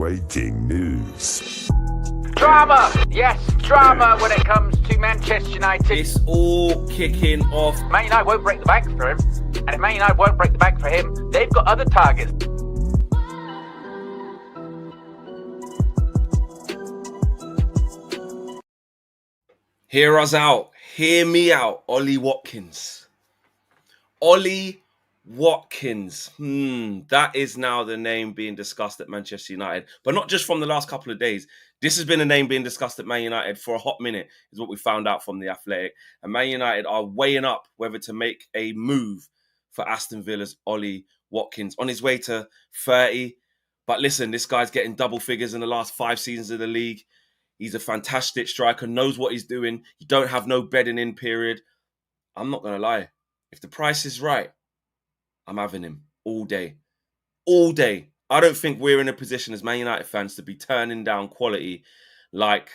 Breaking news. Drama! Yes, drama when it comes to Manchester United. It's all kicking off. Man United won't break the bank for him. And if Man United won't break the bank for him, they've got other targets. Hear us out. Hear me out. Ollie Watkins. Ollie Watkins. That is now the name being discussed at Manchester United. But not just from the last couple of days. This has been a name being discussed at Man United for a hot minute, is what we found out from The Athletic. And Man United are weighing up whether to make a move for Aston Villa's Ollie Watkins on his way to 30. But listen, this guy's getting double figures in the last 5 seasons of the league. He's a fantastic striker, knows what he's doing. You don't have no bedding in period. I'm not going to lie. If the price is right, I'm having him all day. All day. I don't think we're in a position as Man United fans to be turning down quality like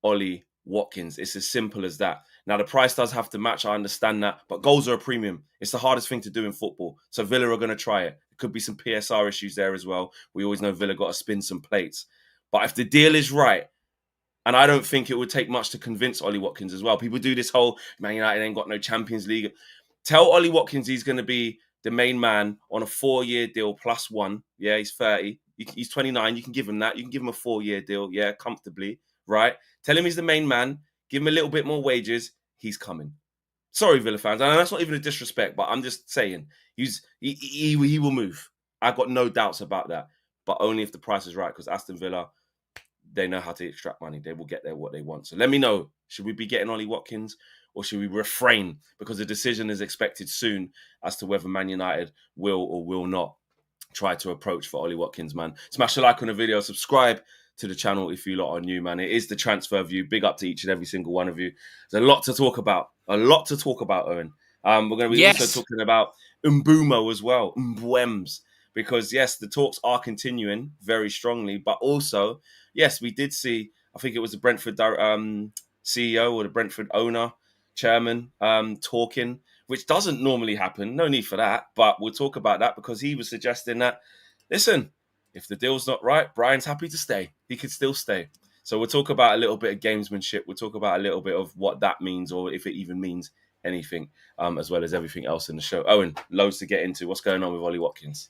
Ollie Watkins. It's as simple as that. Now, the price does have to match. I understand that. But goals are a premium. It's the hardest thing to do in football. So Villa are going to try it. There could be some PSR issues there as well. We always know Villa got to spin some plates. But if the deal is right, and I don't think it would take much to convince Ollie Watkins as well. People do this whole, Man United ain't got no Champions League. Tell Ollie Watkins he's going to be the main man on a 4-year deal plus one. Yeah, he's 30. He's 29. You can give him that. You can give him a 4-year deal. Yeah, comfortably, right? Tell him he's the main man. Give him a little bit more wages. He's coming. Sorry, Villa fans. And that's not even a disrespect, but I'm just saying he will move. I've got no doubts about that. But only if the price is right, because Aston Villa, they know how to extract money. They will get there what they want. So let me know. Should we be getting Ollie Watkins or should we refrain? Because the decision is expected soon as to whether Man United will or will not try to approach for Ollie Watkins, man. Smash a like on the video. Subscribe to the channel if you lot are new, man. It is the Transfer View. Big up to each and every single one of you. There's a lot to talk about. A lot to talk about, Owen. We're going to be also talking about Mbeumo as well. Mbeumo. Because, yes, the talks are continuing very strongly. But also, yes, we did see, I think it was the Brentford CEO or the Brentford owner, chairman, talking, which doesn't normally happen. No need for that. But we'll talk about that because he was suggesting that, listen, if the deal's not right, Brian's happy to stay. He could still stay. So we'll talk about a little bit of gamesmanship. We'll talk about a little bit of what that means or if it even means anything, as well as everything else in the show. Owen, loads to get into. What's going on with Ollie Watkins?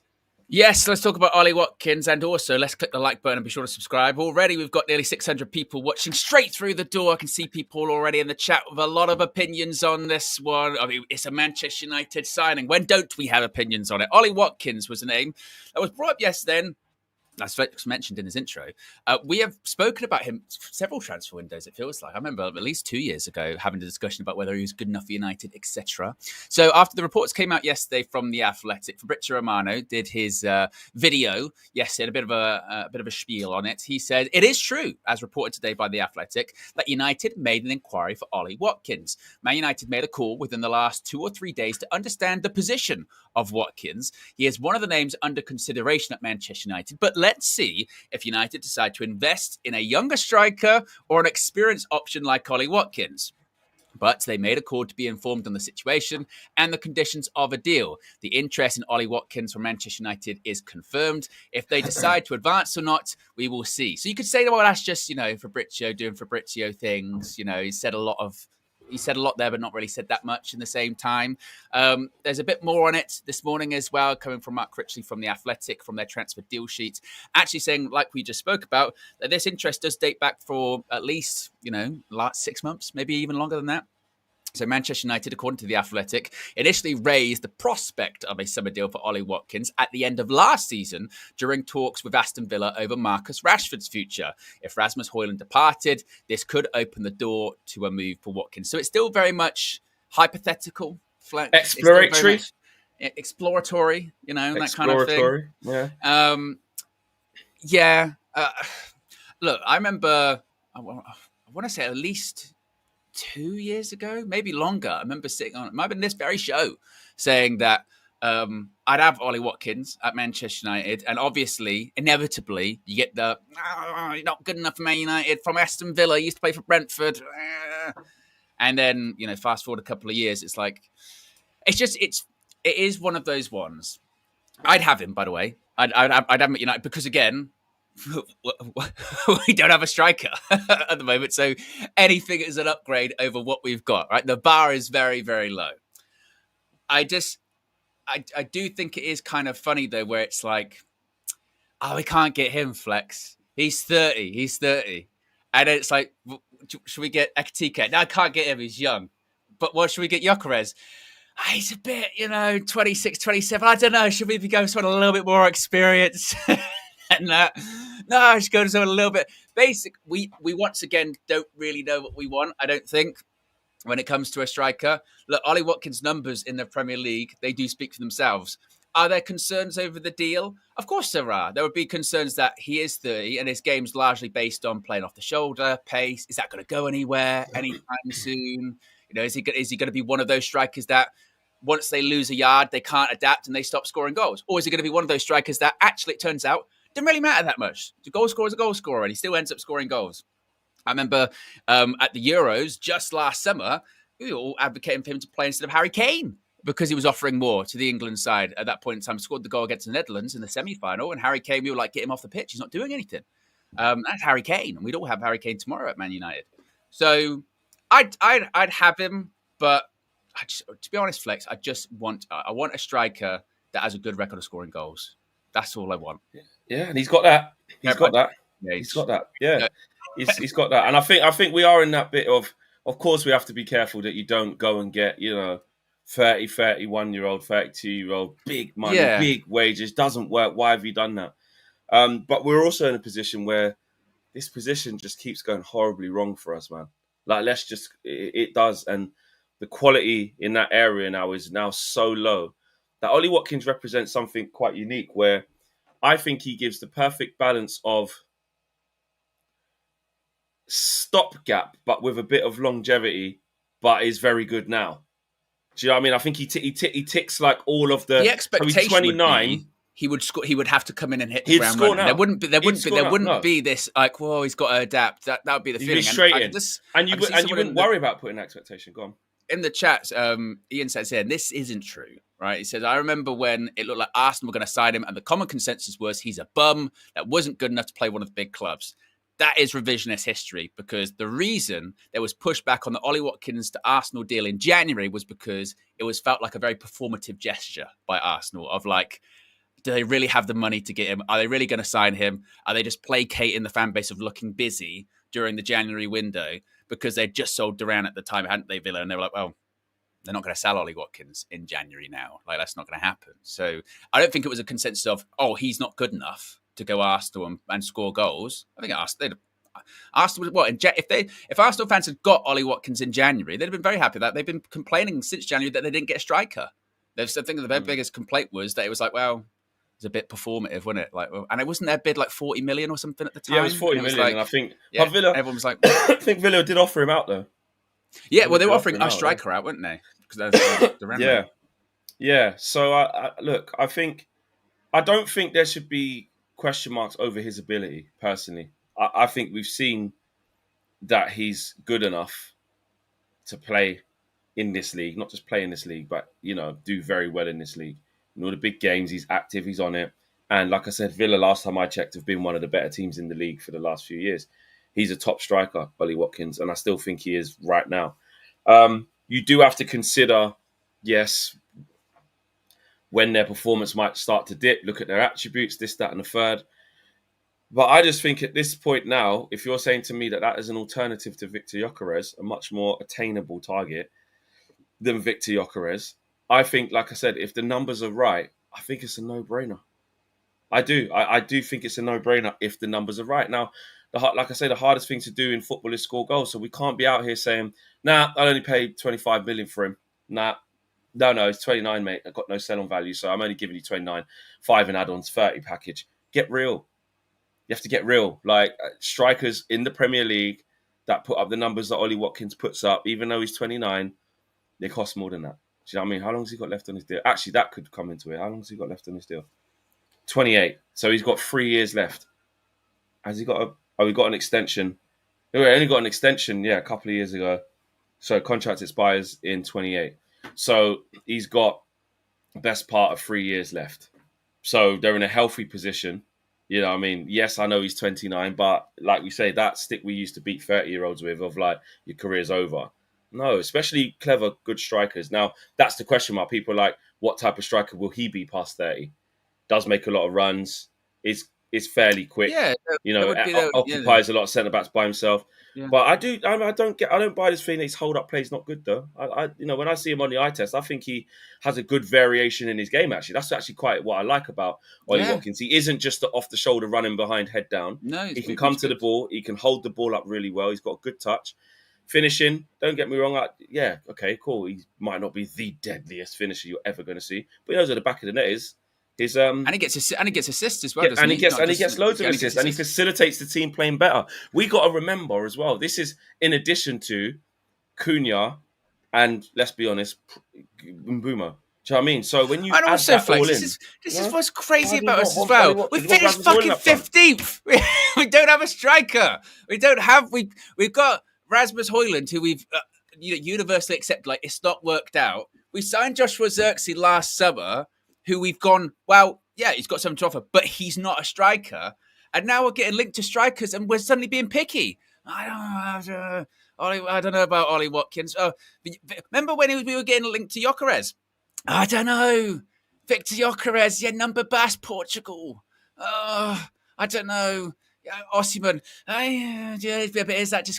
Yes, let's talk about Ollie Watkins and also let's click the like button and be sure to subscribe. Already we've got nearly 600 people watching straight through the door. I can see people already in the chat with a lot of opinions on this one. I mean, it's a Manchester United signing. When don't we have opinions on it? Ollie Watkins was the name that was brought up yesterday. As Felix mentioned in his intro, we have spoken about him several transfer windows, it feels like. I remember at least 2 years ago having a discussion about whether he was good enough for United, etc. So after the reports came out yesterday from The Athletic, Fabrizio Romano did his video yesterday, a bit of a spiel on it. He said, it is true, as reported today by The Athletic, that United made an inquiry for Ollie Watkins. Man United made a call within the last 2 or 3 days to understand the position of Watkins. He is one of the names under consideration at Manchester United, but let's see if United decide to invest in a younger striker or an experienced option like Ollie Watkins. But they made a call to be informed on the situation and the conditions of a deal. The interest in Ollie Watkins from Manchester United is confirmed. If they decide to advance or not, we will see. So you could say, well, that's just, Fabrizio doing Fabrizio things. He said a lot there, but not really said that much in the same time. There's a bit more on it this morning as well, coming from Mark Critchley from The Athletic, from their transfer deal sheet, actually saying, like we just spoke about, that this interest does date back for at least, last 6 months, maybe even longer than that. So Manchester United, according to The Athletic, initially raised the prospect of a summer deal for Ollie Watkins at the end of last season during talks with Aston Villa over Marcus Rashford's future. If Rasmus Højlund departed, this could open the door to a move for Watkins. So it's still very much hypothetical. Exploratory. Exploratory, that kind of thing. Yeah. Look, I remember, I want to say at least 2 years ago, maybe longer. I remember sitting on, it might have been this very show, saying that I'd have Ollie Watkins at Manchester United, and obviously, inevitably, you get the you're not good enough for Man United from Aston Villa. He used to play for Brentford, and then fast forward a couple of years, it's like it is one of those ones. I'd have him, by the way. I'd have him at United because again, we don't have a striker at the moment, so anything is an upgrade over what we've got. Right, the bar is very, very low. I do think it is kind of funny though, where it's like, oh, we can't get him, Flex. He's 30. He's 30. And then it's like, should we get Ekatike? No, I can't get him. He's young. But what should we get Gyökeres? Oh, he's a bit, 26, 27. I don't know. Should we be going someone a little bit more experience? And no, I should go to someone a little bit basic. We once again don't really know what we want, I don't think, when it comes to a striker. Look, Ollie Watkins' numbers in the Premier League, they do speak for themselves. Are there concerns over the deal? Of course there are. There would be concerns that he is 30 and his game's largely based on playing off the shoulder, pace. Is that going to go anywhere anytime soon? Is he going to be one of those strikers that once they lose a yard, they can't adapt and they stop scoring goals? Or is he going to be one of those strikers that actually, it turns out, didn't really matter that much? The goal scorer is a goal scorer and he still ends up scoring goals. I remember at the Euros just last summer, we were all advocating for him to play instead of Harry Kane because he was offering more to the England side at that point in time. Scored the goal against the Netherlands in the semi-final, and Harry Kane, we were like, get him off the pitch. He's not doing anything. That's Harry Kane, and we'd all have Harry Kane tomorrow at Man United. So I'd have him, but to be honest, Flex, I want a striker that has a good record of scoring goals. That's all I want. Yeah, and he's got that. He's got that. Yeah. He's got that. And I think we are in that bit of course, we have to be careful that you don't go and get, 30, 31-year-old, 32-year-old, big money, big wages. Doesn't work. Why have you done that? But we're also in a position where this position just keeps going horribly wrong for us, man. Like, it does. And the quality in that area now is so low that Ollie Watkins represents something quite unique, where I think he gives the perfect balance of stopgap, but with a bit of longevity, but is very good now. Do you know what I mean? I think he ticks like all of the expectation. 29. Would be he would score. He would have to come in and hit the ground running. There wouldn't be this like, whoa, he's got to adapt. That would be the feeling. Straight in. And you wouldn't worry about putting expectation. Go on. In the chat, Ian says here, and this isn't true, right? He says, I remember when it looked like Arsenal were going to sign him, and the common consensus was he's a bum that wasn't good enough to play one of the big clubs. That is revisionist history, because the reason there was pushback on the Ollie Watkins to Arsenal deal in January was because it was felt like a very performative gesture by Arsenal of like, do they really have the money to get him? Are they really going to sign him? Are they just placating the fan base of looking busy during the January window because they'd just sold Duran at the time, hadn't they, Villa? And they were like, well, they're not going to sell Ollie Watkins in January now. Like, that's not going to happen. So I don't think it was a consensus of, oh, he's not good enough to go Arsenal and score goals. I think Arsenal would, if Arsenal fans had got Ollie Watkins in January, they'd have been very happy with that. They've been complaining since January that they didn't get a striker. I think their biggest complaint was that it was like, well, it's a bit performative, wasn't it? Like, and it wasn't their bid like 40 million or something at the time. Yeah, it was 40 million, and I think Villa. Everyone was like, I think Villa did offer him out though. Yeah, well, they were offering a striker out, weren't they? Because yeah. So look, I don't think there should be question marks over his ability. Personally, I think we've seen that he's good enough to play in this league, not just play in this league, but do very well in this league. In all the big games, he's active, he's on it. And like I said, Villa, last time I checked, have been one of the better teams in the league for the last few years. He's a top striker, Ollie Watkins, and I still think he is right now. You do have to consider, yes, when their performance might start to dip, look at their attributes, this, that, and the third. But I just think at this point now, if you're saying to me that is an alternative to Victor Gyökeres, a much more attainable target than Victor Gyökeres, I think, like I said, if the numbers are right, I think it's a no-brainer. I do. I do think it's a no-brainer if the numbers are right. Now, like I say, the hardest thing to do in football is score goals. So we can't be out here saying, nah, I only paid 25 million for him. Nah, no, it's 29, mate. I've got no sell-on value, so I'm only giving you 29, 5 in add-ons, 30 package. Get real. You have to get real. Like, strikers in the Premier League that put up the numbers that Ollie Watkins puts up, even though he's 29, they cost more than that. Do you know what I mean? How long has he got left on his deal? Actually, that could come into it. How long has he got left on his deal? 28. So he's got 3 years left. Has he got we got an extension. We only got an extension, a couple of years ago. So contract expires in 28. So he's got the best part of 3 years left. So they're in a healthy position. You know what I mean? Yes, I know he's 29, but like we say, that stick we used to beat 30-year-olds with of like, your career's over. No, especially clever, good strikers. Now, that's the question mark. People are like, what type of striker will he be past 30? Does make a lot of runs, is fairly quick, Yeah, there would be occupies a lot of centre backs by himself. yeah. But I don't buy this thing that his hold up play is not good though. When I see him on the eye test, I think he has a good variation in his game. Actually, that's actually quite what I like about Ollie Yeah. Watkins. He isn't just the off the shoulder running behind, head down. No, He can come to the ball. He can hold the ball up really well. He's got a good touch. Finishing, don't get me wrong. Okay, cool. He might not be the deadliest finisher you're ever going to see, but he knows where the back of the net is. And he gets assists as well. Yeah, doesn't he gets loads of assists, and he facilitates the team playing better. We got to remember as well. This is in addition to Cunha, and let's be honest, Mbeumo. Do you know what I mean? So when you add that all in, this is what's crazy about us as well. We finished fucking 15th. We don't have a striker. We've got Rasmus Højlund, who we've universally accepted. Like, it's not worked out. We signed Joshua Zirkzee last summer, who we've gone, well, yeah, he's got something to offer, but he's not a striker. And now we're getting linked to strikers, and we're suddenly being picky. I don't know about Ollie Watkins. Remember when we were getting linked to Gyökeres? I don't know. Victor Gyökeres, number Bass, Portugal. I don't know. Osimhen.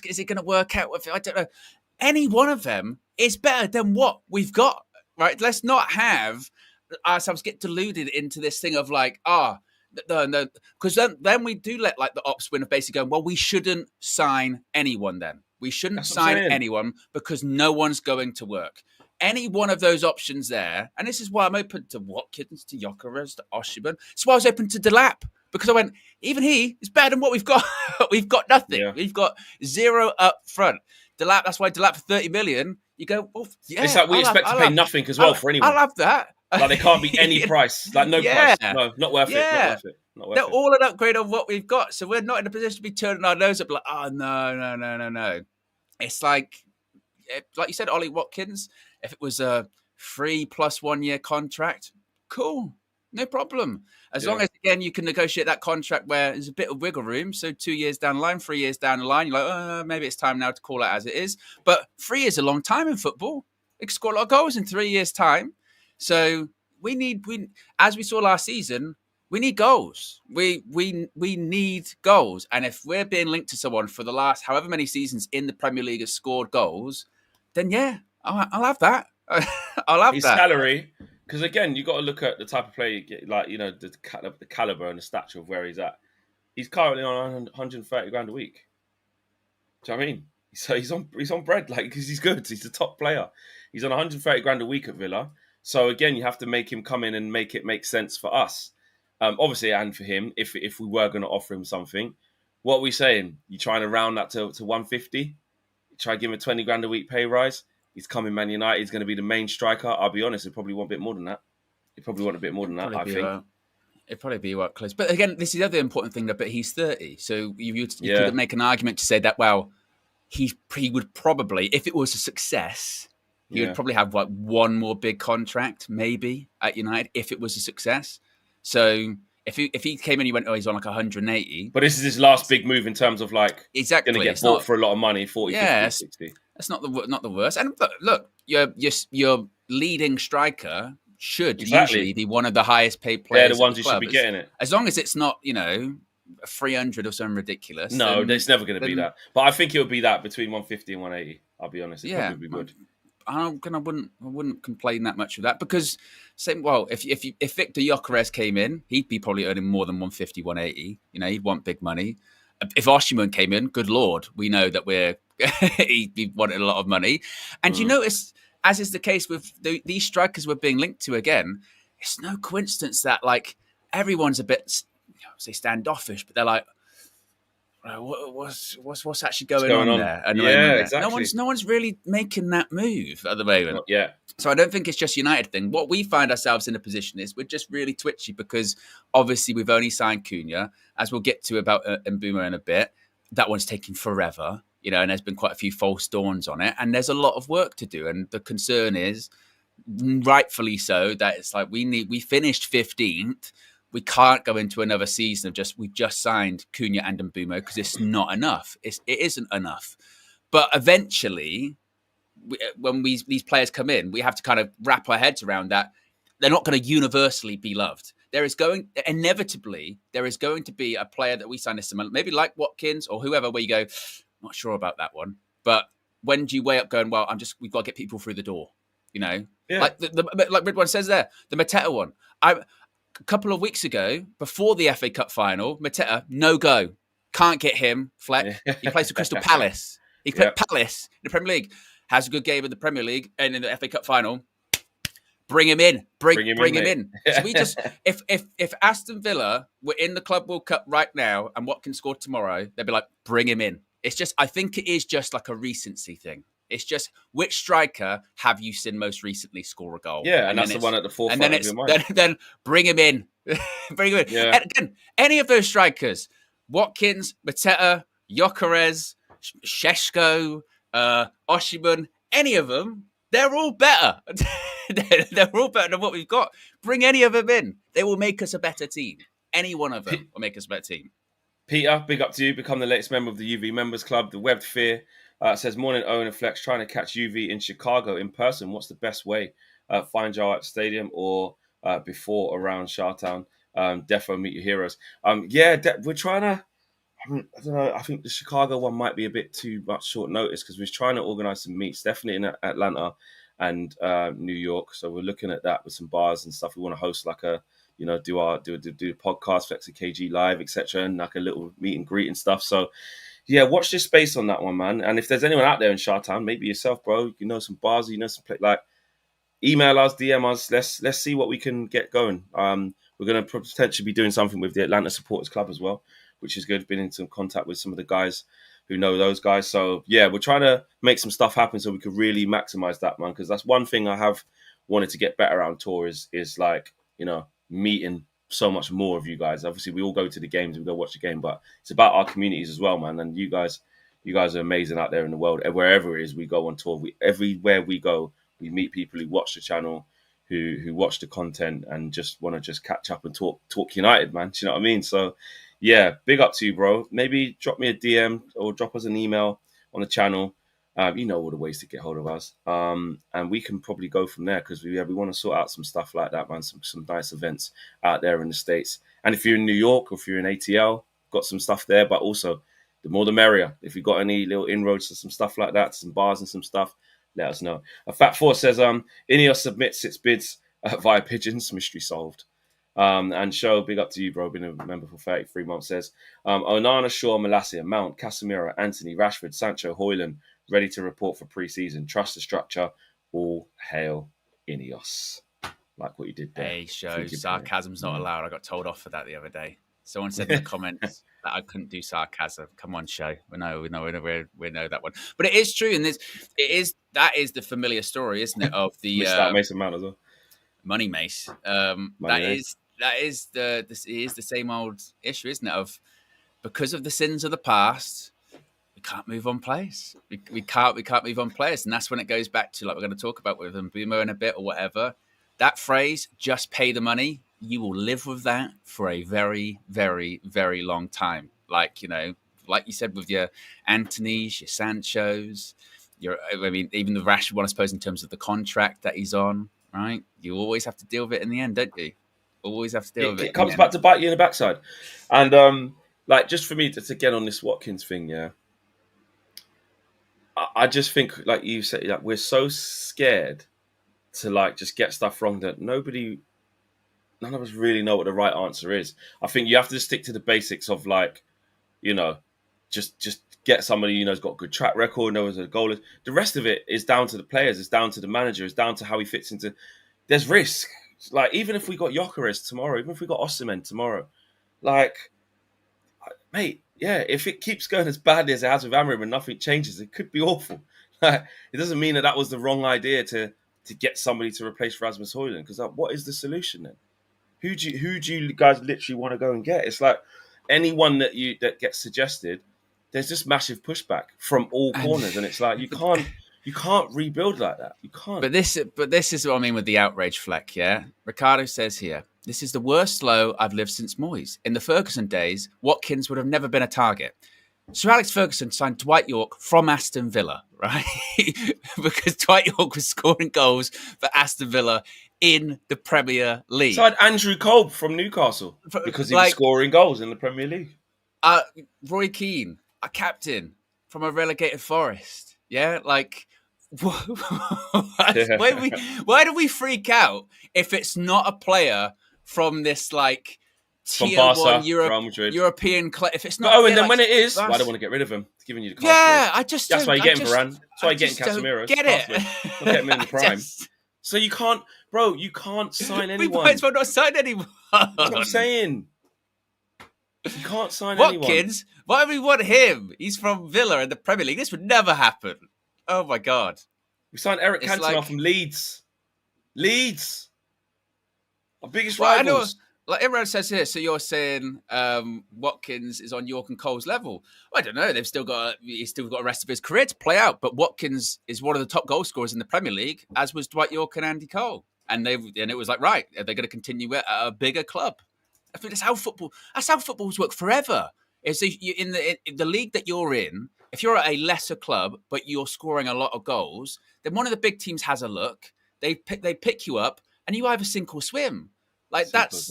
Is it going to work out? I don't know. Any one of them is better than what we've got, right? Let's not have ourselves get deluded into this thing of like, no, because then we do let like the ops win of basically going, well, we shouldn't sign anyone then. We shouldn't sign anyone because no one's going to work. Any one of those options there, and this is why I'm open to Watkins, to Gyökeres, to Osimhen. That's why I was open to Delap, because I went, even he is better than what we've got. We've got nothing. Yeah. We've got zero up front. Delap, that's why Delap for 30 million, you go, well, yeah. It's like we expect to pay nothing as well for anyone. I'll have that. Like, there can't be any price. Like, no price. No, not worth it. They're all an upgrade on what we've got. So we're not in a position to be turning our nose up like, oh, no. It's like you said, Ollie Watkins, if it was a 3+ 1 year contract, cool. No problem. As long as, again, you can negotiate that contract where there's a bit of wiggle room. So 2 years down the line, 3 years down the line, you're like, maybe it's time now to call it as it is. But 3 years is a long time in football. You can score a lot of goals in 3 years' time. So we as we saw last season, we need goals. We need goals. And if we're being linked to someone for the last however many seasons in the Premier League has scored goals, then I'll have that. I'll have his that. Salary, because again, you got to look at the type of player you get, like, the caliber and the stature of where he's at. He's currently on 130 grand a week. Do you know what I mean? So he's on bread, like, because he's good. He's the top player. He's on 130 grand a week at Villa. So again, you have to make him come in and make it make sense for us. Obviously, and for him, if we were going to offer him something, what are we saying? You trying to round that to 150? You try to give him a 20 grand a week pay rise? He's coming Man United. He's going to be the main striker. I'll be honest, he'll probably want a bit more than that. I think. It'd probably be close. But again, this is the other important thing, but he's 30. So you could make an argument to say that, well, he would probably, if it was a success, he would probably have like one more big contract, maybe, at United, if it was a success. So if he came in, he went, he's on like 180. But this is his last big move in terms of like, exactly, going to get bought for a lot of money, 40, 50, 60. That's not the worst. And look, your leading striker should usually be one of the highest paid players. They're the ones who should be getting it. As long as it's not, 300 or something ridiculous. No, it's never going to be that. But I think it would be that between 150 and 180. I'll be honest. It probably would. I wouldn't complain that much with that, because if Victor Gyökeres came in, he'd be probably earning more than 150, 180. He'd want big money. If Osimhen came in, good Lord, we know that he wanted a lot of money. And you notice, as is the case with these strikers we're being linked to again, it's no coincidence that like everyone's a bit, say standoffish, but they're like, what's actually going on there? Exactly. No one's really making that move at the moment. Yeah. So I don't think it's just United thing. What we find ourselves in a position is we're just really twitchy because obviously we've only signed Cunha, as we'll get to about Mbeumo in a bit. That one's taking forever, and there's been quite a few false dawns on it, and there's a lot of work to do. And the concern is, rightfully so, that it's like we finished 15th. we can't go into another season of we've just signed Cunha and Mbeumo because it's not enough. It isn't enough. But eventually, when these players come in, we have to kind of wrap our heads around that. They're not going to universally be loved. There is going to be a player that we sign this summer, maybe like Watkins or whoever, where you go, not sure about that one. But when do you weigh up going, well, we've got to get people through the door, you know? Yeah. Like like Ridwan says there, the Mateta one. A couple of weeks ago, before the FA Cup final, Mateta, no go. Can't get him, Fleck. He plays for Crystal Palace. He played Palace in the Premier League. Has a good game in the Premier League and in the FA Cup final. Bring him in. Bring him in. So we just, if Aston Villa were in the Club World Cup right now and Watkins scored tomorrow, they'd be like, bring him in. It's just, I think it is just like a recency thing. It's just, which striker have you seen most recently score a goal? Yeah, and that's the one at the forefront and then of your mind. Then bring him in. Bring him in. Yeah. And again, any of those strikers, Watkins, Mateta, Gyökeres, Šeško, Osimhen, any of them, they're all better. They're all better than what we've got. Bring any of them in. They will make us a better team. Any one of them will make us a better team. Peter, big up to you. Become the latest member of the UV Members Club. The Webbed Fear says, morning, Owen and Flex. Trying to catch UV in Chicago in person. What's the best way? Find Joe at the stadium or before around Shawtown. Defo, meet your heroes. We're trying to... I don't know. I think the Chicago one might be a bit too much short notice because we're trying to organise some meets, definitely in Atlanta and New York. So we're looking at that with some bars and stuff. We want to host like a, do a podcast, Flex and KG live, etc., and like a little meet and greet and stuff. So yeah, watch this space on that one, man. And if there's anyone out there in Shawtown, maybe yourself, bro, some bars, some like, email us, DM us. Let's see what we can get going. We're going to potentially be doing something with the Atlanta Supporters Club as well, which is good. Been in some contact with some of the guys who know those guys. So yeah, we're trying to make some stuff happen so we could really maximize that, man. Because that's one thing I have wanted to get better on tour is like, meeting so much more of you guys. Obviously we all go to the games, we go watch the game, but it's about our communities as well, man. And you guys are amazing out there in the world. Wherever it is we go on tour, everywhere we go, we meet people who watch the channel, who watch the content and just want to just catch up and talk United, man. Do you know what I mean? So yeah, big up to you, bro. Maybe drop me a DM or drop us an email on the channel. You know all the ways to get hold of us. And we can probably go from there because we want to sort out some stuff like that, man. Some nice events out there in the States. And if you're in New York or if you're in ATL, got some stuff there. But also, the more the merrier. If you've got any little inroads to some stuff like that, some bars and some stuff, let us know. Fat Four says, Ineos submits its bids via pigeons. Mystery solved. And Show, big up to you, bro. Been a member for 33 months. Says, Onana, Shaw, Malacia, Mount, Casemiro, Anthony, Rashford, Sancho, Hoyland, ready to report for pre-season. Trust the structure. All hail Ineos. Like what you did there. Hey, Show, sarcasm's not allowed. I got told off for that the other day. Someone said in the comments that I couldn't do sarcasm. Come on, Show. We know that one. But it is true, and that is the familiar story, isn't it? Of the Mason Mount as well. Money Mace. That is the same old issue, isn't it? Of because of the sins of the past, we can't move on players. We can't move on players, and that's when it goes back to like we're going to talk about with Mbeumo in a bit or whatever. That phrase, just pay the money. You will live with that for a very, very, very long time. Like you said with your Antonys, your Sanchos, even the Rashford one, I suppose, in terms of the contract that he's on. Right, you always have to deal with it in the end, don't you? Always have to deal with it. It comes back to bite you in the backside, and just for me to get on this Watkins thing, yeah. I just think, like you said, like we're so scared to like just get stuff wrong that none of us really know what the right answer is. I think you have to just stick to the basics of like, just get somebody who's got a good track record, knows a goal is. The rest of it is down to the players, it's down to the manager, it's down to how he fits into. There's risk. Like even if we got Gyökeres tomorrow, even if we got Osimhen tomorrow, like, mate, yeah, if it keeps going as badly as it has with Amram and nothing changes, it could be awful. It doesn't mean that was the wrong idea to get somebody to replace Rasmus Højlund, because what is the solution then? Who do you guys literally want to go and get? It's like anyone that gets suggested, there's just massive pushback from all corners, and it's like you can't rebuild like that. You can't. But this is what I mean with the outrage, Fleck. Yeah, Ricardo says here, this is the worst low I've lived since Moyes. In the Ferguson days, Watkins would have never been a target. Sir Alex Ferguson signed Dwight York from Aston Villa, right? Because Dwight York was scoring goals for Aston Villa in the Premier League. So I had Andrew Cole from Newcastle because he was scoring goals in the Premier League. Roy Keane, a captain from a relegated Forest. Yeah, like, why do we freak out if it's not a player from this, like, From tier Barca, one Real Madrid. European club? If it's not, Oh, and then when it is, well, I don't want to get rid of him. It's giving you the card. Yeah, that's why you're getting Varane. That's why you're getting Casemiro. Get it? Not getting him in the prime. So you can't, bro. You can't sign anyone. We might as well not sign anyone. That's what I'm saying. You can't sign Watkins, why do we want him? He's from Villa in the Premier League. This would never happen. Oh my God. We signed Eric Cantona like, from Leeds. Leeds. Our biggest rivals. I know, like everyone says here, so you're saying Watkins is on York and Cole's level. Well, I don't know. He's still got the rest of his career to play out. But Watkins is one of the top goal scorers in the Premier League, as was Dwight York and Andy Cole. And it was like, right, they're going to continue at a bigger club. I think that's how football's worked forever. Is in the league that you're in, if you're at a lesser club but you're scoring a lot of goals, then one of the big teams has a look. They pick you up, and you either sink or swim. Like that's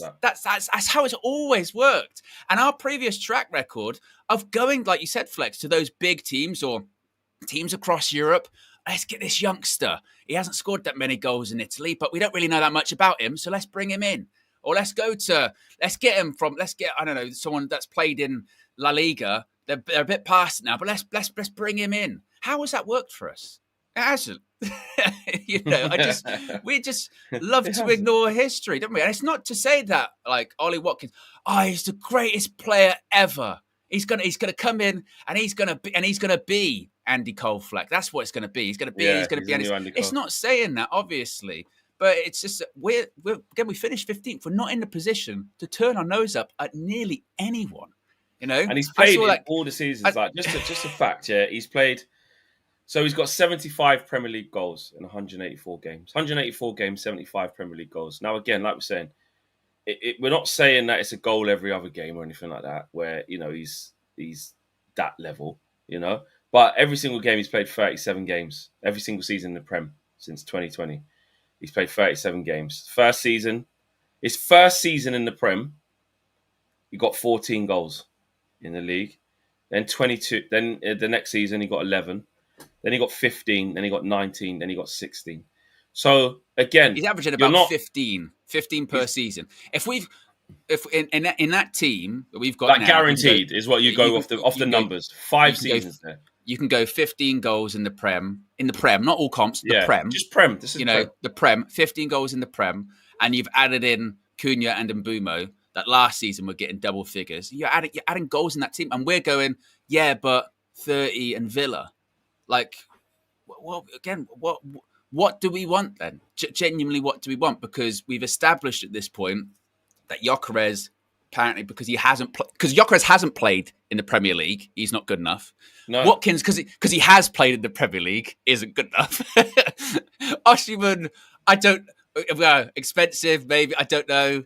how it's always worked. And our previous track record of going, like you said, Flex, to those big teams or teams across Europe. Let's get this youngster. He hasn't scored that many goals in Italy, but we don't really know that much about him, so let's bring him in. Or let's get I don't know, someone that's played in La Liga. They're a bit past it now, but let's bring him in. How has that worked for us? It hasn't. We just love to ignore history, don't we? And it's not to say that, like, Ollie Watkins, he's the greatest player ever. He's gonna come in and he's gonna be Andy Cole Fleck. That's what it's gonna be. He's gonna be. It's not saying that, obviously. But it's just we finished 15th. We're not in the position to turn our nose up at nearly anyone, And he's played in all the seasons. Just a fact, yeah. He's played. So he's got 75 Premier League goals in 184 games. 184 games, 75 Premier League goals. Now, again, like we're saying, we're not saying that it's a goal every other game or anything like that, where he's that level, But every single game he's played 37 games. Every single season in the Prem since 2020. He's played 37 games. His first season in the Prem, he got 14 goals in the league. Then 22. Then the next season, he got 11. Then he got 15. Then he got 19. Then he got 16. So, again, he's averaging about 15 per season. If in that team that we've got, that guaranteed is what you go off the numbers. 5 seasons there. You can go 15 goals in the Prem, not all comps, the Prem. Just Prem. This is Prem. The Prem, 15 goals in the Prem, and you've added in Cunha and Mbeumo that last season were getting double figures. You're adding goals in that team, and we're going, but 30 and Villa. Like, well, again, what do we want then? Genuinely, what do we want? Because we've established at this point that Gyökeres, apparently, because Gyökeres hasn't played in the Premier League, he's not good enough. No. Watkins, because he has played in the Premier League, isn't good enough. Osimhen, expensive, maybe, I don't know.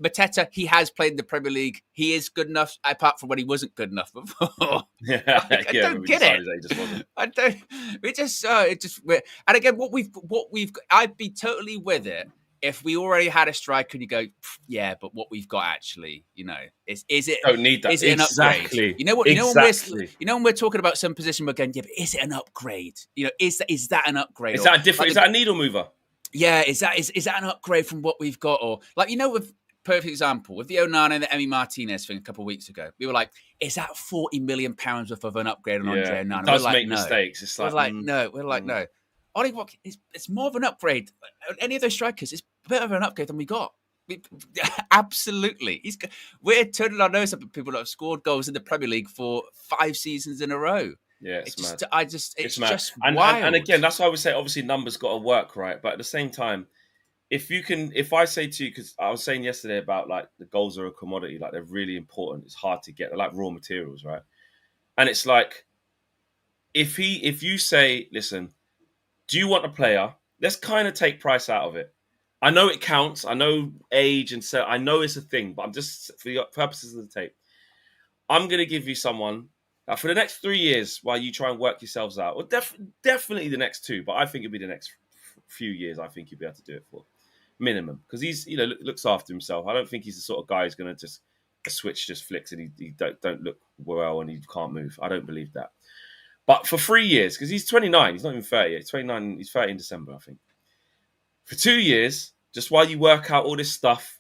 Mateta, he has played in the Premier League. He is good enough, apart from when he wasn't good enough before. I don't get it. I don't. And again, what we've. I'd be totally with it if we already had a striker and you go, but what we've got actually, is it? Don't need that. Is it an upgrade? You know what? When we're talking about some position, we're going, but is it an upgrade? Is that an upgrade? Is that a different? Is that a needle mover? Yeah, is that an upgrade from what we've got? Or with perfect example with the Onana and the Emi Martinez thing a couple of weeks ago, we were like, is that £40 million worth of an upgrade on Andre Onana? It does make mistakes. It's like, no. Ollie Watkins, it's more of an upgrade. Any of those strikers, it's a bit of an upgrade than we got. Absolutely. We're turning our nose up at people that have scored goals in the Premier League for 5 seasons in a row. Yeah, it's mad. It's mad. just wild. And again, that's why I would say, obviously, numbers got to work, right? But at the same time, if I say to you, because I was saying yesterday about, like, the goals are a commodity, like, they're really important. It's hard to get. They're like raw materials, right? And it's like, if you say, listen, do you want a player? Let's kind of take price out of it. I know it counts. I know age and so I know it's a thing, but I'm just for the purposes of the tape. I'm going to give you someone for the next 3 years while you try and work yourselves out. Well, definitely the next 2, but I think it'll be the next few years. I think you'll be able to do it for minimum because he's looks after himself. I don't think he's the sort of guy who's going to just a switch just flicks and he don't look well and he can't move. I don't believe that. But for 3 years, because he's 29, he's not even 30 yet. He's 29. He's 30 in December, I think. For 2 years, just while you work out all this stuff,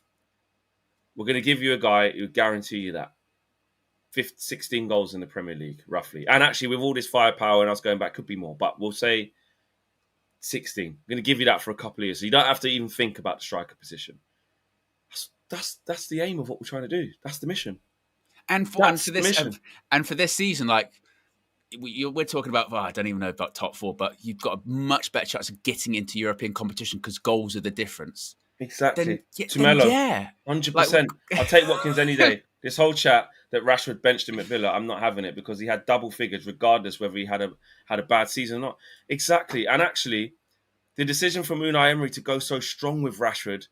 we're going to give you a guy who will guarantee you that. 16 goals in the Premier League, roughly. And actually, with all this firepower and us going back, could be more. But we'll say 16. I'm going to give you that for a couple of years. So you don't have to even think about the striker position. That's the aim of what we're trying to do. That's the mission. And for this season, like, we're talking about, I don't even know about top 4, but you've got a much better chance of getting into European competition because goals are the difference. Exactly. Tumelo, yeah. 100%. I'll take Watkins any day. This whole chat that Rashford benched him at Villa, I'm not having it because he had double figures regardless whether he had a bad season or not. Exactly. And actually, the decision from Unai Emery to go so strong with Rashford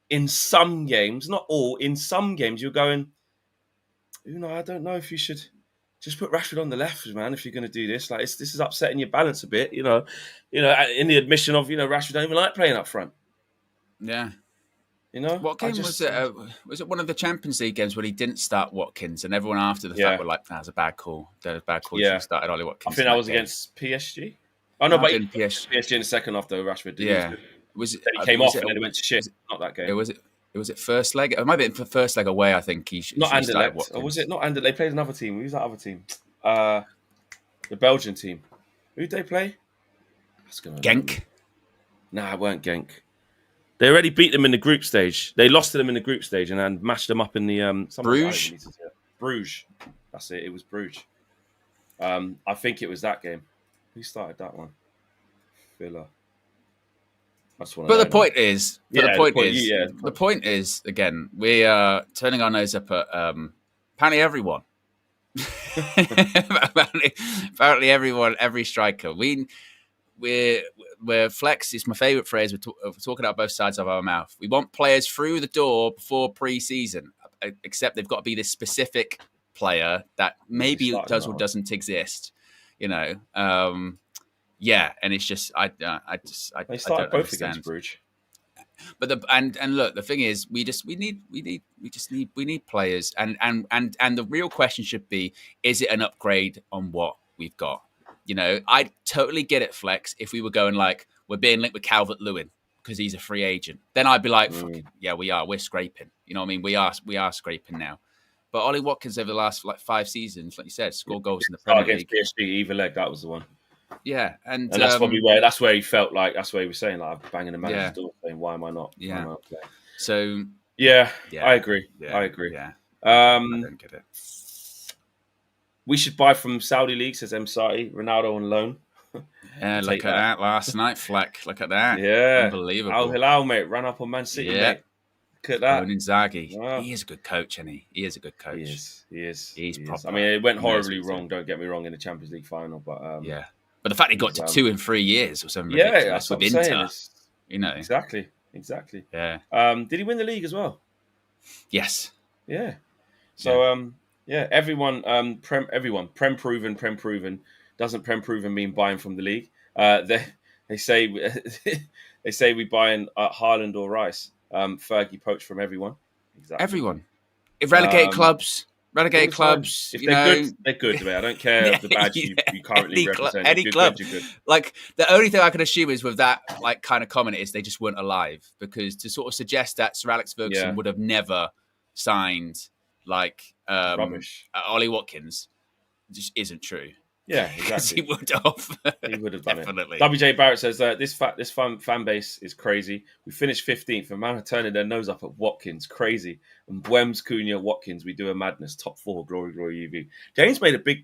in some games, not all, in some games, you're going, Unai, I don't know if you should just put Rashford on the left, man, if you're going to do this. Like, this is upsetting your balance a bit, in the admission of, Rashford don't even like playing up front. Yeah. What game was it? Was it one of the Champions League games when he didn't start Watkins and everyone after the fact were like, that was a bad call. That was a bad call. Yeah. Started Ollie Watkins. I think that was against PSG. Oh, no, but PSG in the second half, though, Rashford did. Yeah. He came off and then it went to shit. Not that game. Was it first leg? It might have been for first leg away, I think. Not Anderlecht. Or was it not Anderlecht? They played another team. Who's that other team? The Belgian team. Who did they play? Genk? Nah, it weren't Genk. They already beat them in the group stage. They lost to them in the group stage and then mashed them up in the... Bruges? Bruges. That's it. It was Bruges. I think it was that game. Who started that one? Villa. The point is, again, we are turning our nose up at apparently everyone. apparently everyone, every striker. We're flex is my favourite phrase. We're talking out both sides of our mouth. We want players through the door before pre-season, except they've got to be this specific player that maybe does or doesn't exist. Yeah, and it's just I don't both understand. Against Bruges. But look, the thing is, we need players, and the real question should be: is it an upgrade on what we've got? I'd totally get it, Flex, if we were going like we're being linked with Calvert-Lewin because he's a free agent. Then I'd be like, yeah, we're scraping. You know what I mean? We are scraping now. But Ollie Watkins over the last 5 seasons, like you said, scored goals in the Premier League. Against PSG, either leg, that was the one. Yeah, and that's probably where he felt like that's where he was saying like I'm banging the manager's door, saying why am I not? Yeah. Am I not so yeah, I agree. Yeah, I agree. Yeah, I don't get it. We should buy from Saudi League, says M. Sati, Ronaldo on loan. Yeah, look at that last night, Fleck. Look at that. Yeah, unbelievable. Al Hilal, mate, ran up on Man City. Yeah. Mate. Look at that. Inzaghi. Wow. He is a good coach, isn't he? He is a good coach. He is. He's proper. I mean, it went horribly wrong. Don't get me wrong in the Champions League final, but yeah. But the fact he got to 2 in 3 years or something ridiculous with Inter, Exactly. Yeah. Did he win the league as well? Yes. Yeah. So everyone, Prem proven. Doesn't Prem proven mean buying from the league? They say we buying Haaland or Rice. Fergie poached from everyone. Exactly. Everyone. If relegated clubs. If they're good, they're good. Mate. I don't care of the badge you currently represent. Any club. You're good. Like, the only thing I can assume is with that like kind of comment is they just weren't alive, because to sort of suggest that Sir Alex Ferguson would have never signed like Ollie Watkins just isn't true. Yeah, exactly. He would have. He would have done Definitely. it. WJ Barrett says this fan base is crazy. We finished 15th, and man are turning their nose up at Watkins. Crazy. And Mbeumo, Cunha, Watkins, we do a madness. Top 4, glory, UV. James made a big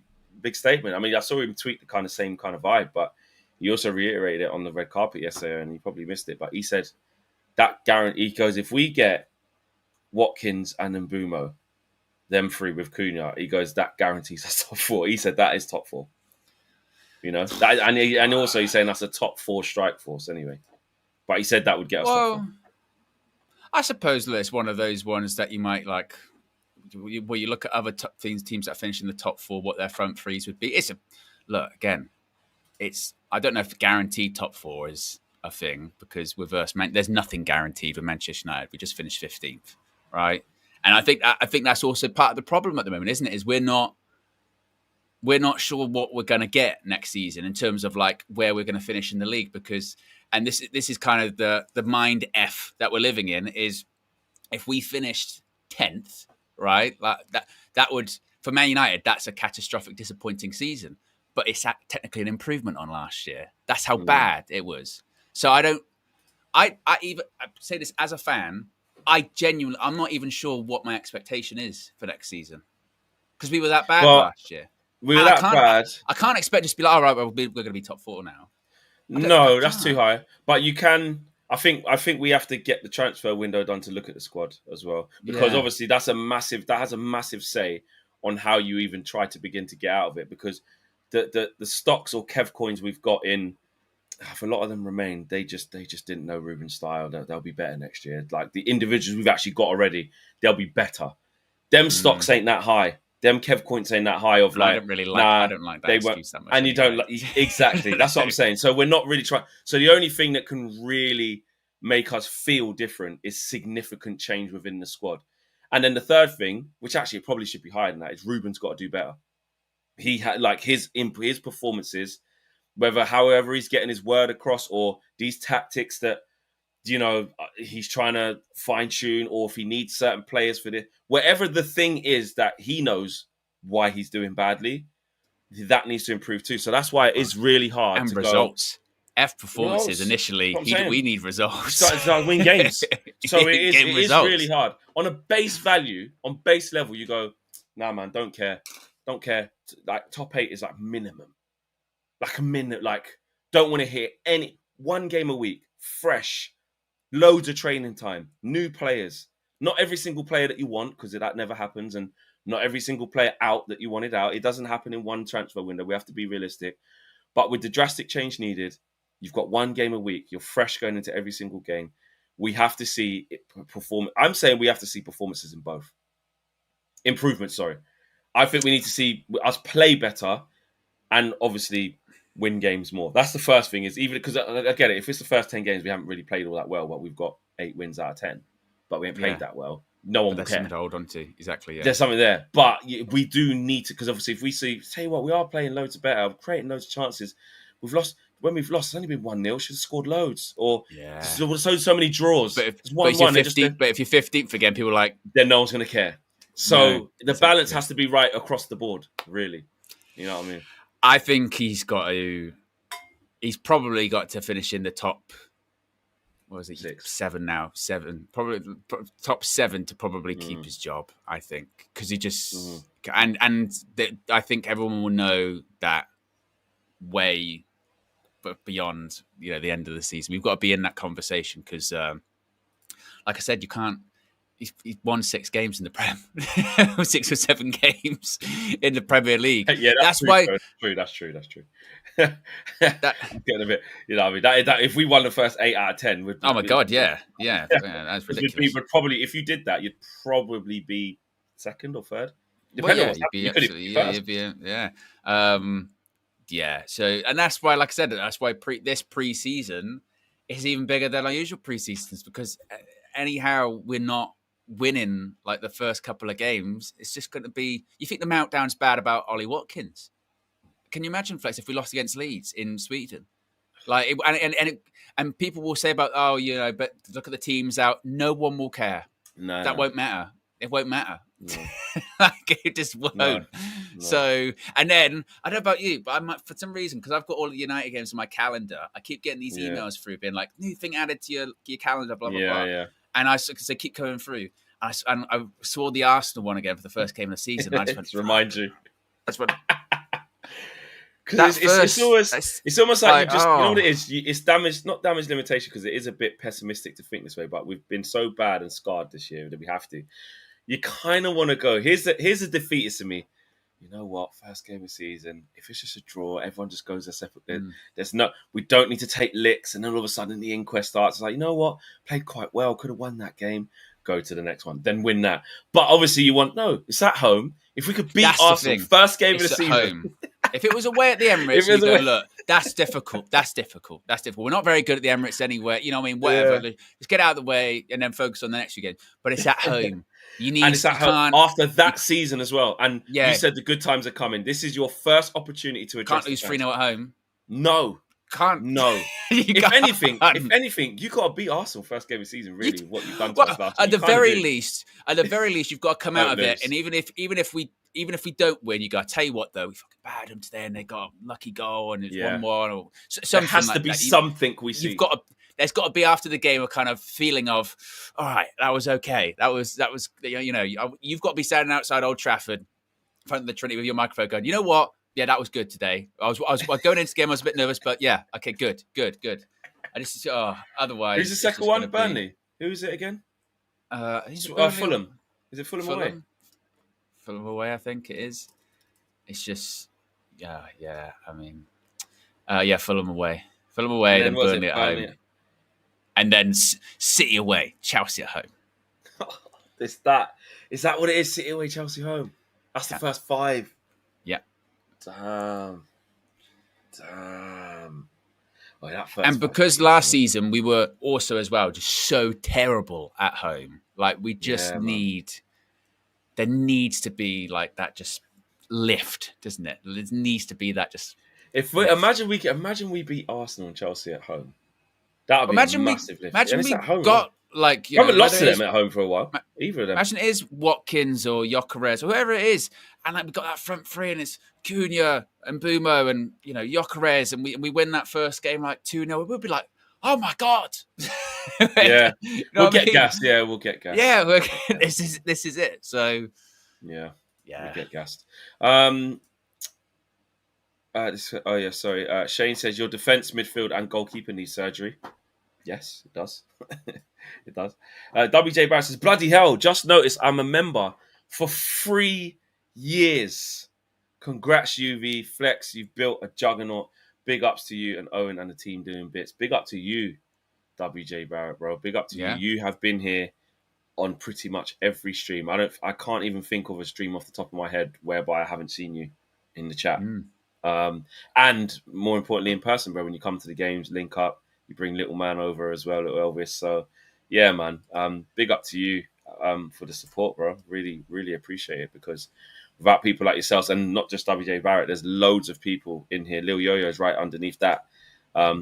statement. I mean, I saw him tweet the kind of same kind of vibe, but he also reiterated it on the red carpet yesterday, and he probably missed it. But he said that guarantee, he goes, if we get Watkins and Mbeumo, them 3 with Cunha, he goes, that guarantees us top 4. He said that is top 4. And also he's saying that's a top 4 strike force anyway. But he said that would get us top 4. I suppose that it's one of those ones that you might like, where you look at other teams that finish in the top 4, what their front threes would be. I don't know if guaranteed top 4 is a thing, because with us, there's nothing guaranteed with Manchester United. We just finished 15th, right? And I think that's also part of the problem at the moment, isn't it? Is we're not sure what we're going to get next season in terms of like where we're going to finish in the league, because, and this is kind of the mind F that we're living in, is if we finished 10th, right? Like that would, for Man United, that's a catastrophic, disappointing season. But it's technically an improvement on last year. That's how bad it was. So I say this as a fan, I'm not even sure what my expectation is for next season, because we were that bad last year. We were that bad. I can't expect just to be like, all right, we're going to be top 4 now. No, that's too high. But you can. I think we have to get the transfer window done to look at the squad as well, because obviously that has a massive say on how you even try to begin to get out of it, because the stocks or Kev coins we've got in, if a lot of them remain, they just didn't know Ruben's style. They'll be better next year. Like the individuals we've actually got already, they'll be better. Them stocks ain't that high. Them Kev coins ain't that high. I don't like that excuse that much. And you don't exactly. That's what I'm saying. So we're not really trying. So the only thing that can really make us feel different is significant change within the squad. And then the third thing, which actually probably should be higher than that, is Ruben's got to do better. He had like his performances, however he's getting his word across, or these tactics that, you know, he's trying to fine tune, or if he needs certain players for this, whatever the thing is that he knows why he's doing badly, that needs to improve too. So that's why it is really hard. And results. F performances initially. We need results. Start win games. So it is really hard. On a base value, on base level, you go, nah, man, don't care. Like top 8 is like minimum. Like a minute. Like don't want to hear any one game a week, fresh, loads of training time, new players. Not every single player that you want, because that never happens, and not every single player out that you wanted out. It doesn't happen in one transfer window. We have to be realistic. But with the drastic change needed, you've got one game a week. You're fresh going into every single game. We have to see it perform. I'm saying we have to see performances in both. Improvements, sorry. I think we need to see us play better and obviously win games more. That's the first thing, is even because I get it. If it's the first 10 games, we haven't really played all that well, but we've got 8 wins out of 10, but we ain't played that well. No one will care. There's something to hold on to. Exactly. Yeah. There's something there, but we do need to, because obviously if we tell you what, we are playing loads of better, creating loads of chances. We've lost. When we've lost, it's only been 1-0. Should have scored loads. Or so many draws. But if you're 15th again, people are like, then no one's going to care. So the balance has to be right across the board, really. You know what I mean? I think he's probably got to finish in the top, what was it? 6. 7 now. 7. Probably top 7 to probably keep his job, I think. Because he just... I think everyone will know that way beyond, the end of the season. We've got to be in that conversation because, like I said, you can't... He's won 6 games in the Prem, 6 or 7 games in the Premier League. Yeah, that's true, why. That's true. I'm getting a bit, I mean, that if we won the first 8 out of 10, oh my god, yeah, that's ridiculous. We would probably, if you did that, you'd probably be 2nd or 3rd. So, and that's why, like I said, that's why this pre-season is even bigger than our usual pre-seasons, because anyhow we're not winning like the first couple of games. It's just going to be, you think the meltdown's bad about Ollie Watkins. Can you imagine, Flex, if we lost against Leeds in Sweden? Like, and people will say about, but look at the teams out. No one will care. That won't matter. It won't matter. No. Like, it just won't. No. So, and then, I don't know about you, but I might, for some reason, because I've got all the United games on my calendar, I keep getting these emails through being like, new thing added to your calendar, blah, blah, blah. Yeah. And they keep coming through. And I saw the Arsenal one again for the first game of the season. I just went, remind you. That's what. Because it's almost like you just, you know what it is? It's damage, not damage limitation, because it is a bit pessimistic to think this way, but we've been so bad and scarred this year that we have to. You kind of want to go, here's the defeatist in me. you know what? First game of the season, if it's just a draw, everyone just goes their separate. We don't need to take licks, and then all of a sudden the inquest starts. It's like, you know what? Played quite well, could have won that game. Go to the next one, then win that. But obviously, it's at home. If we could beat Arsenal, first game of the season. Home. If it was away at the Emirates, you go, look, that's difficult. That's difficult. We're not very good at the Emirates anyway. You know what I mean? Whatever. Yeah. Just get out of the way and then focus on the next few games. But it's at home. You need and it's at home after that season as well. And you said the good times are coming. This is your first opportunity to address. Can't lose 3-0 at home. No. Can't. No. If anything, you got to beat Arsenal first game of the season. Really, what you've done to us last. At the very least, you've got to come out of it. And even if we don't win, you got to tell you what though, we fucking battered them today, and they got a lucky goal, and it's 1-1 or something. There has to be something we see. There's got to be after the game a kind of feeling of, all right, that was okay. That was you've got to be standing outside Old Trafford, in front of the Trinity with your microphone, going, you know what? Yeah, that was good today. I was going into the game. I was a bit nervous, but yeah, okay, good. I just otherwise. Who's the second one? Burnley. Who is it again? Fulham. Is it Fulham away? Fulham away, I think it is. It's just, yeah. I mean, Fulham away, then Burnley at home, and then City away, Chelsea at home. Is that what it is? City away, Chelsea home. That's the first 5. Yeah. Damn. Well, and because last season we were also as well just so terrible at home, like we just there needs to be like that just lift, doesn't it? There needs to be that just. Imagine we beat Arsenal and Chelsea at home. That would be a massive lift. Imagine we home, got like we haven't lost to them at home for a while. Either of them. Imagine it is Watkins or Gyökeres or whoever it is, and like we got that front three, and it's Cunha and Mbeumo and Gyökeres, and we win that first game like 2-0. We'll be like, oh my god. Yeah, we'll get gassed. Yeah, we'll get gassed. Yeah, this is it. So yeah, we'll get gassed. Sorry. Shane says your defense, midfield, and goalkeeper needs surgery. Yes, it does. It does. WJ Barrett says, bloody hell, just noticed I'm a member for 3 years. Congrats, UV. Flex, you've built a juggernaut. Big ups to you and Owen and the team doing bits. Big up to you, WJ Barrett, bro. Big up to you. You have been here on pretty much every stream. I can't even think of a stream off the top of my head whereby I haven't seen you in the chat. And more importantly, in person, bro, when you come to the games, link up. You bring little man over as well, little Elvis. So, yeah, man. Big up to you for the support, bro. Really, really appreciate it, because without people like yourselves, and not just WJ Barrett, there's loads of people in here. Lil Yo-Yo is right underneath that.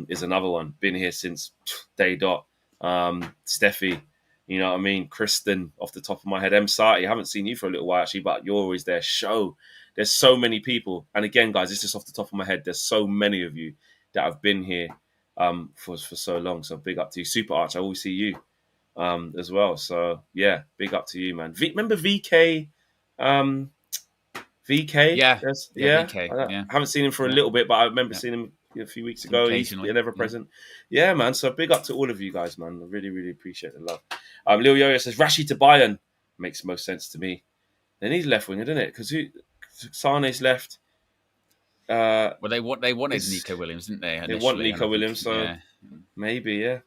Is another one. Been here since day dot. Steffi, you know what I mean? Kristen, off the top of my head. M. Sati, I haven't seen you for a little while, actually, but you're always there. Show. There's so many people. And again, guys, it's just off the top of my head. There's so many of you that have been here for so long. So big up to you. Super Arch, I always see you as well. So yeah, big up to you, man. Remember VK? VK? Yeah. VK. I haven't seen him for a little bit, but I remember seeing him a few weeks ago. He's never present. Yeah, man. So big up to all of you guys, man. I really, really appreciate the love. Lil Yo-Yo says, Rashi to Bayern. Makes most sense to me. They need left winger, doesn't it? Because Sane's left. They wanted Nico Williams, didn't they? They want Nico Williams, so maybe, yeah.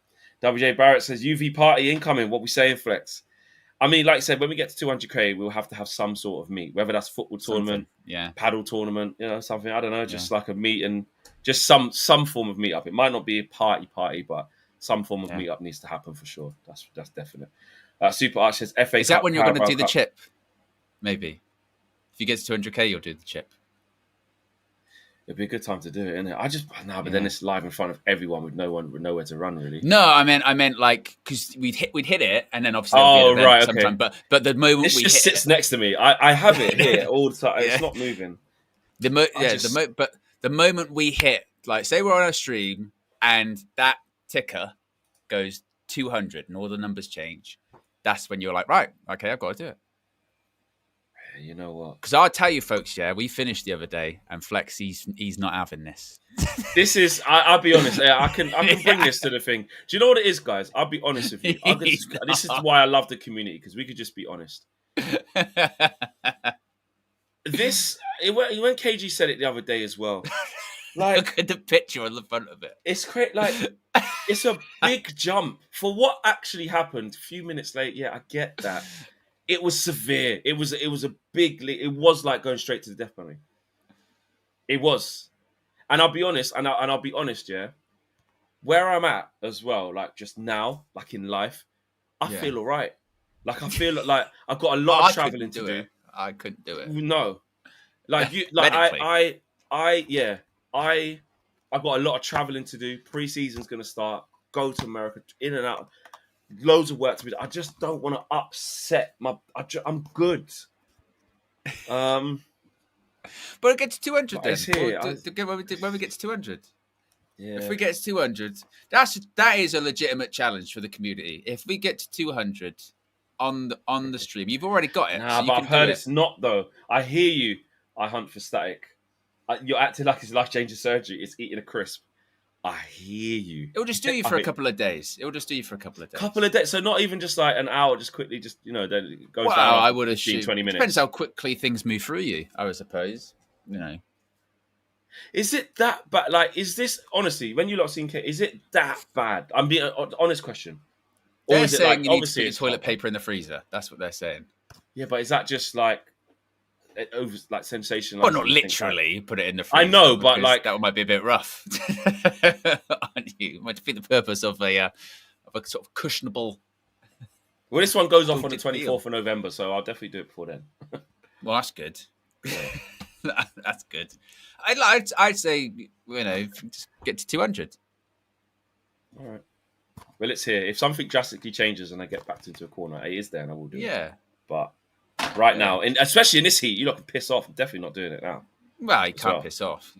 WJ Barrett says, UV party incoming. What we saying, Flex? I mean, like I said, when we get to 200k, we'll have to have some sort of meet, whether that's football tournament, paddle tournament, something. I don't know, just like a meet and just some form of meetup. It might not be a party, but some form of meetup needs to happen for sure. That's definite. Super Arch says, FA Is that when you're going to do the chip? Maybe. If you get to 200k, you'll do the chip. It'd be a good time to do it, isn't it? But then it's live in front of everyone with nowhere to run, really. No, I meant like because we'd hit it, and then obviously sometime. But the moment this just sits next to me. I have it here all the time. It's not moving. But the moment we hit, like, say we're on a stream and that ticker goes 200 and all the numbers change, that's when you're like, right, okay, I've got to do it. You know what? Because I'll tell you, folks, we finished the other day, and Flex, he's not having this. This is, I'll be honest. I can bring this to the thing. Do you know what it is, guys? I'll be honest with you. This is why I love the community, because we could just be honest. This when KG said it the other day as well. Like, look at the picture on the front of it. it's great. Like, it's a big jump for what actually happened. A few minutes later, yeah, I get that. It was severe. It was a big. It was like going straight to the death penalty. It was, and I'll be honest. And I'll be honest, yeah. Where I'm at as well, like just now, like in life, I feel all right. Like I feel like I've got a lot of traveling to do. I couldn't do it. No, like you, like I got a lot of traveling to do. Pre-season's gonna start. Go to America, in and out. Loads of work to be done. I just don't want to upset my. I'm good. But it gets to 200 then. Here, when we get to 200. Yeah. If we get to 200, that is a legitimate challenge for the community. If we get to 200 on the stream, you've already got it. Nah, so but I've heard it's not though. I hear you. I hunt for static. You're acting like it's life-changing surgery. It's eating a crisp. I hear you. It'll just do you for a couple of days. Couple of days. So not even just like an hour. Just quickly, then it goes down. I would assume 20 minutes. Depends how quickly things move through you. I would suppose. Is it that bad? Like, is this honestly? When you lot seen K, is it that bad? I'm being honest question. Or they're saying you need to put your toilet paper in the freezer. That's what they're saying. Yeah, but is that just like over like sensation? Well, not literally put it in the freezer. I know, but like that might be a bit rough on you. It might defeat the purpose of a sort of cushionable. Well, this one goes off on the 24th of November, so I'll definitely do it before then. Well, that's good. Yeah. That's good. I'd say just get to 200. All right. Well, it's here. If something drastically changes and I get backed into a corner, it is there, and I will do it. Yeah. But right now, and especially in this heat, you lot can piss off. I'm definitely not doing it now. Well, you can't piss off,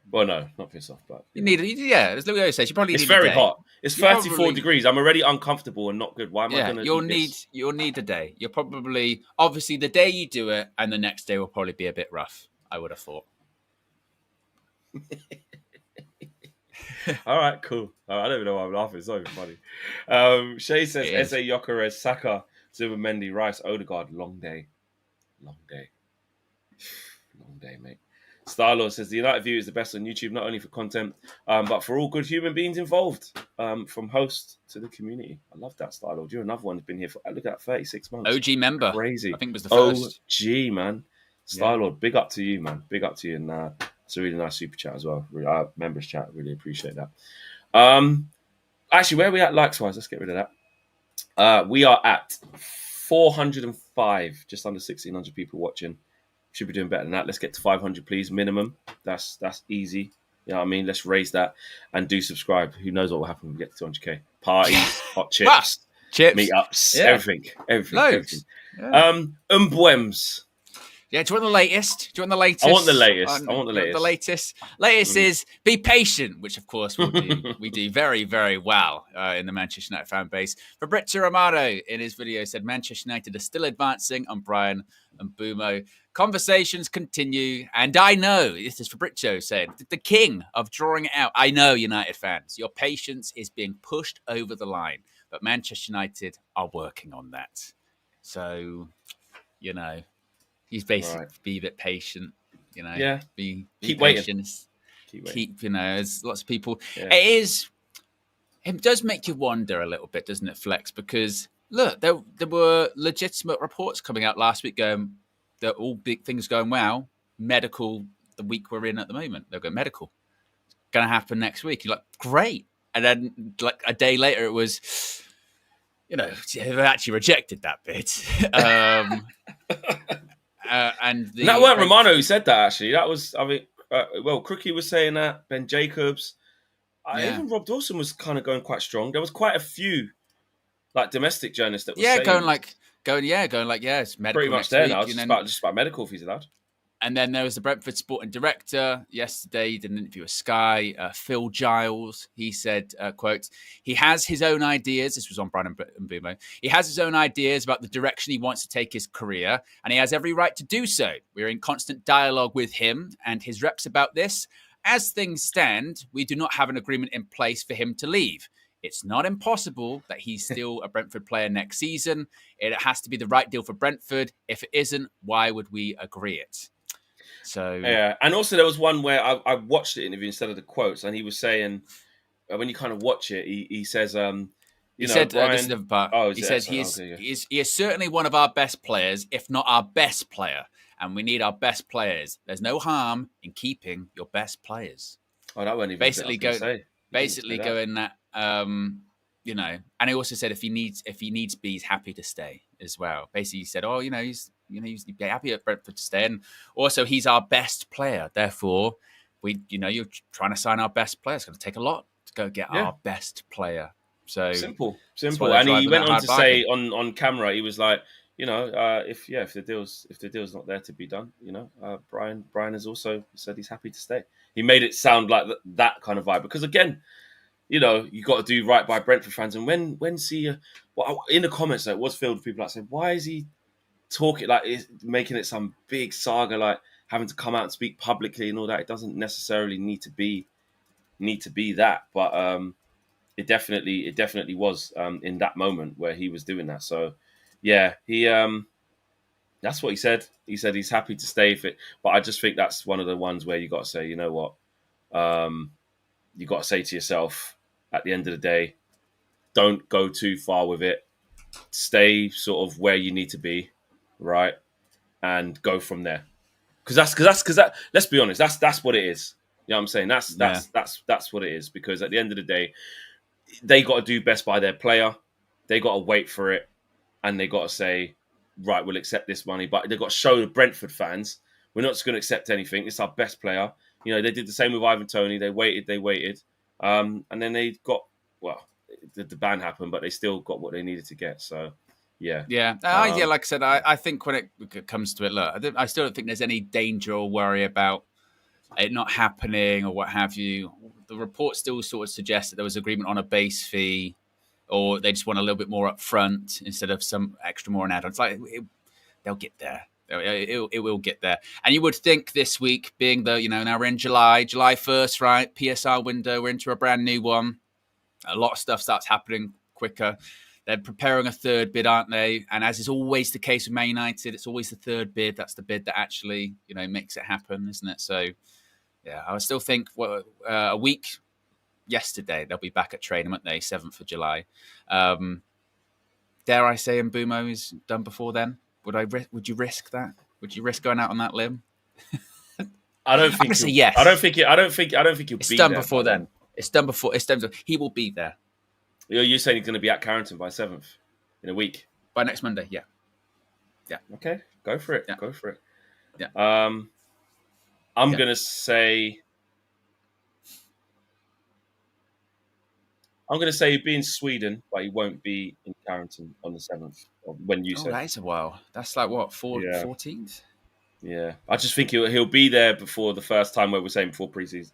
Well, no, not piss off, but you need. As Louis says, you probably it's need. Very hot. It's 34 degrees. I'm already uncomfortable and not good. Why am I going to? You'll need a day. You'll probably obviously the day you do it, and the next day will probably be a bit rough. I would have thought. All right, cool. I don't even know why I'm laughing. It's not even funny. Shay says Eze, Gyökeres, Saka, Zubimendi, Rice, Odegaard. Long day, mate. Starlord says the United View is the best on YouTube, not only for content, but for all good human beings involved, from host to the community. I love that, Starlord. You're another one who's been here for, look at that, 36 months. OG member. Crazy. I think it was the first. OG, man. Starlord, big up to you, man. Big up to you. And it's a really nice super chat as well. Members chat, really appreciate that. Actually, where are we at likes-wise? Let's get rid of that. We are at 405, just under 1,600 people watching. Should be doing better than that. Let's get to 500, please, minimum. That's easy. You know what I mean? Let's raise that and do subscribe. Who knows what will happen when we get to 200k? Parties, hot chips, meetups, everything. Loads. Everything. Mbeumo's. Yeah, do you want the latest? I want the latest. Latest is be patient, which of course we'll do. We do very, very well in the Manchester United fan base. Fabrizio Romano in his video said Manchester United are still advancing on Brian and Mbeumo. Conversations continue, and I know, this is Fabrizio said, the king of drawing it out. I know, United fans, your patience is being pushed over the line, but Manchester United are working on that. So, he's basically be a bit patient, Be keep patient. Waiting. There's lots of people. Yeah. It does make you wonder a little bit, doesn't it, Flex? Because look, there were legitimate reports coming out last week going that all big things going well. Medical, the week we're in at the moment, they've got medical. It's going to happen next week. You're like, great. And then like a day later, it was, they've actually rejected that bit. And that weren't Romano who said that, actually. That was, Crookie was saying that, Ben Jacobs. Even Rob Dawson was kind of going quite strong. There was quite a few like domestic journalists that were saying, it's medical. Pretty much there now. Just about medical if he's allowed. And then there was the Brentford sporting director yesterday. He did an interview with Sky. Phil Giles. He said, quote, he has his own ideas. This was on Brian and Mbeumo. He has his own ideas about the direction he wants to take his career, and he has every right to do so. We're in constant dialogue with him and his reps about this. As things stand, we do not have an agreement in place for him to leave. It's not impossible that he's still a Brentford player next season. It has to be the right deal for Brentford. If it isn't, why would we agree it? So yeah, and also there was one where I watched the interview instead of the quotes, and he was saying when you kind of watch it, he says, he said, Brian. this is the part. Oh, He says he is certainly one of our best players, if not our best player, and we need our best players. There's no harm in keeping your best players. Oh, that wasn't even basically going that. You know, and he also said if he needs be, he's happy to stay as well. Basically, he said, oh, he's happy at Brentford to stay, and also he's our best player. Therefore, you're trying to sign our best player. It's going to take a lot to go get our best player. So simple. And he went on to say on camera, he was like, if the deal's not there to be done, Brian has also said he's happy to stay. He made it sound like that kind of vibe, because again, you got to do right by Brentford fans. And when's he? In the comments, it was filled with people like saying, why is he talking like making it some big saga, like having to come out and speak publicly and all that? It doesn't necessarily need to be that, but it definitely was in that moment where he was doing that. So yeah, he that's what he said. He said he's happy to stay but I just think that's one of the ones where you got to say, you know what, you got to say to yourself, at the end of the day, don't go too far with it. Stay sort of where you need to be, right, and go from there. Because that. Let's be honest. That's what it is. You know what I'm saying? That's what it is. Because at the end of the day, they got to do best by their player. They got to wait for it, and they got to say, right, we'll accept this money. But they've got to show the Brentford fans, we're not just going to accept anything. It's our best player. They did the same with Ivan Toney. They waited. And then they got, the ban happened, but they still got what they needed to get. So, yeah. Yeah. Like I said, I think when it comes to it, look, I still don't think there's any danger or worry about it not happening or what have you. The report still sort of suggests that there was agreement on a base fee, or they just want a little bit more up front instead of some extra more on add-ons. Like, they'll get there. It will get there. And you would think this week, being now we're in July 1st, right? PSR window, we're into a brand new one. A lot of stuff starts happening quicker. They're preparing a third bid, aren't they? And as is always the case with Man United, it's always the third bid. That's the bid that actually, makes it happen, isn't it? So, yeah, I still think a week yesterday, they'll be back at training, won't they? 7th of July. Dare I say Mbeumo is done before then? Would you risk that? Would you risk going out on that limb? I don't think. Yes. I don't think you'll it's be done there before then. It's done before. He will be there. You're saying he's going to be at Carrington by 7th in a week? By next Monday, yeah. Okay, go for it. Yeah. Go for it. Yeah. I'm going to say. I'm going to say he'll be in Sweden, but he won't be in Carrington on the 7th. When you said that is a while. That's like what, 14th? Yeah, I just think he'll be there before the first time, where we're saying before preseason,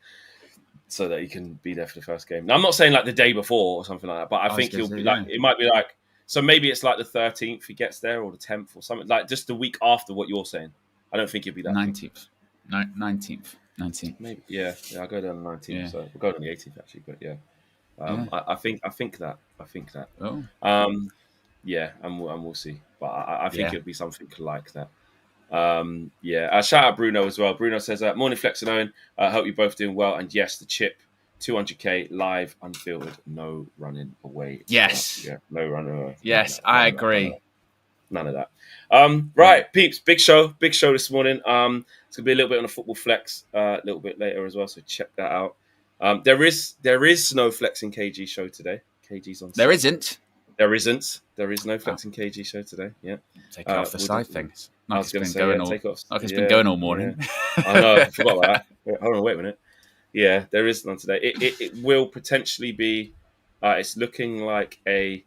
so that he can be there for the first game. Now, I'm not saying like the day before or something like that, but I think he'll be like, it might be like, so maybe it's like the 13th he gets there, or the 10th or something, like just the week after what you're saying. I don't think he'll be that 19th. 19th. Maybe, yeah. I'll go down the 19th. Yeah. So we'll go on the 18th actually, but yeah. I think that. Oh. Yeah, and we'll see. But I think it'll be something like that. Shout out Bruno as well. Bruno says, morning Flex and Owen. Hope you're both doing well. And yes, the chip, 200k live, unfiltered, no running away. Yes. No running away. Yes, I agree. None of that. Right, peeps, big show this morning. It's gonna be a little bit on a football flex, a little bit later as well. So check that out. There is no Flex in KG show today. KG's on. There isn't. There isn't. There is no Flex in KG show today. Yeah. Take it off the side things. I was going to say, it's been going all morning. Yeah. I know. I forgot about that. Hold on, wait a minute. Yeah, there is none today. It will potentially be. It's looking like a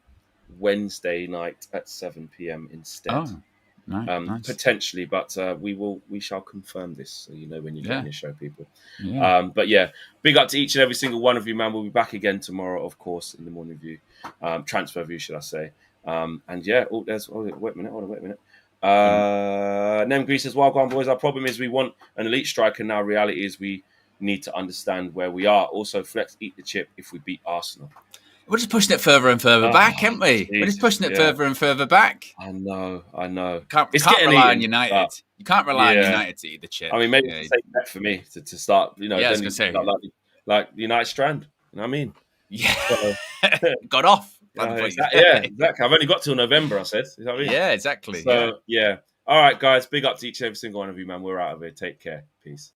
Wednesday night at 7 p.m. instead. Oh, nice. Potentially, but we shall confirm this, so you know when you're getting your show, people. Yeah. But yeah, big up to each and every single one of you, man. We'll be back again tomorrow, of course, in the morning view, transfer view, should I say? And yeah, wait a minute. Nem Grease says, "Wagwan boys, our problem is we want an elite striker. Now reality is we need to understand where we are. Also, Flex, eat the chip if we beat Arsenal." We're just pushing it further and further back, aren't we? Geez. We're just pushing it further and further back. I know. Can't rely on United. You can't rely on Yeah. United to eat the chip. I mean, maybe Yeah. it's a safe bet for me to start. You know, Yeah, I was then gonna say. like United Strand. You know what I mean? Yeah. So, Got off. exactly. I've only got till November. I said. You know what I mean? Yeah, exactly. So yeah. All right, guys. Big up to each and every single one of you, man. We're out of here. Take care. Peace.